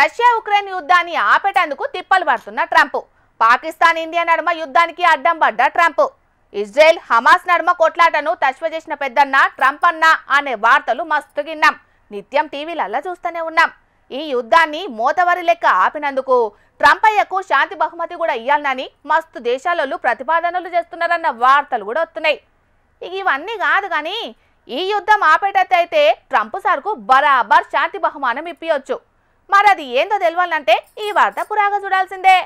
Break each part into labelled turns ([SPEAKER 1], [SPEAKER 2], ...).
[SPEAKER 1] Russia Ukraine యుద్ధాన్ని ఆపేటందుకు తిప్పలు పడుతున్న ట్రంప్, పాకిస్తాన్ ఇండియా నడుమ యుద్ధానికి అడ్డం పడ్డ ట్రంప్, ఇజ్రాయెల్ హమాస్ నడుమ కొట్లాటను తశ్వ చేసిన పెద్దన్న ట్రంప్ అన్న అనే వార్తలు మస్తు విన్నాం. నిత్యం టీవీలల్లా చూస్తూనే ఉన్నాం. ఈ యుద్ధాన్ని మోతవరి లెక్క ఆపినందుకు ట్రంప్ అయ్యకు శాంతి బహుమతి కూడా ఇయ్యాలని మస్తు దేశాలలో ప్రతిపాదనలు చేస్తున్నారన్న వార్తలు కూడా వస్తున్నాయి. ఇవన్నీ కాదు కానీ ఈ యుద్ధం ఆపేటట్టయితే ట్రంప్ సార్కు బరాబర్ శాంతి బహుమానం ఇప్పియొచ్చు. మరి అది ఏందో తెలియాలంటే ఈ వార్త పురాగా చూడాల్సిందే.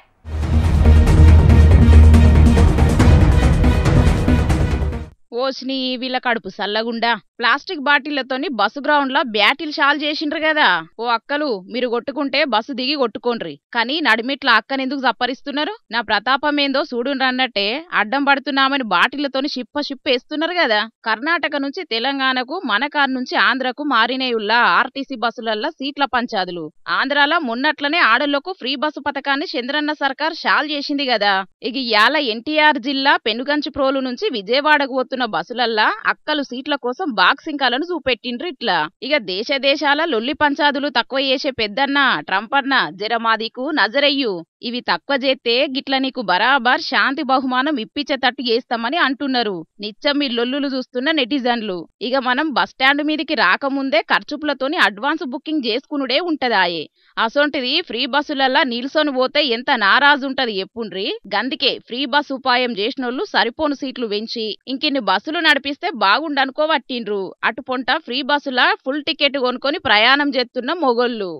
[SPEAKER 2] ఓసిని వీళ్ళ కడుపు సల్లగుండా ప్లాస్టిక్ బాటిళ్లతోని బస్సు గ్రౌండ్ లో బ్యాటిల్ షాల్ చేసిండ్రు కదా. ఓ అక్కలు, మీరు కొట్టుకుంటే బస్సు దిగి కొట్టుకోండ్రి, కానీ నడిమిట్ల అక్కనెందుకు జప్పరిస్తున్నారు? నా ప్రతాపం ఏందో చూడుండ్రన్నట్టే అడ్డం పడుతున్నామని బాటిళ్లతోని షిప్ప వేస్తున్నారు కదా. కర్ణాటక నుంచి తెలంగాణకు, మన కారు నుంచి ఆంధ్రకు మారినయుల్లా ఆర్టీసీ బస్సులల్లా సీట్ల పంచాదులు. ఆంధ్రాలో మొన్నట్లనే ఆడోళ్లకు ఫ్రీ బస్సు పథకాన్ని చంద్రన్న సర్కార్ షాల్ చేసింది కదా. ఇక ఇయాల ఎన్టీఆర్ జిల్లా పెనుగంచి ప్రోలు నుంచి విజయవాడకు పోతున్న బస్సులల్లా అక్కలు సీట్ల కోసం బాక్సింగ్ కలను చూపెట్టిండ్రు. ఇట్లా ఇక దేశాల లొల్లి పంచాదులు తక్కువ చేసే పెద్దన్న ట్రంప్ అన్న జరమాదికు నజరయ్యు. ఇవి తక్కువ చేస్తే గిట్ల నీకు బరాబర్ శాంతి బహుమానం ఇప్పించేటట్టు చేస్తామని అంటున్నారు నిత్యం మీ లొల్లులు చూస్తున్న నెటిజన్లు. ఇక మనం బస్టాండ్ మీదికి రాకముందే ఖర్చుపులతోని అడ్వాన్స్ బుకింగ్ చేసుకునుడే ఉంటదాయే. అసొంటిది ఫ్రీ బస్సులల్లా నిల్సొని పోతే ఎంత నారాజుంటది ఎప్పుండ్రి. గందుకే ఫ్రీ బస్ ఉపాయం చేసినోళ్లు సరిపోను సీట్లు పెంచి ఇంకిన్ని బస్సులు నడిపిస్తే బాగుండనుకోవట్టిండ్రు. అటు పొంట ఫ్రీ బస్సుల ఫుల్ టికెట్ కొనుక్కొని ప్రయాణం చేస్తున్న మొగోళ్ళు.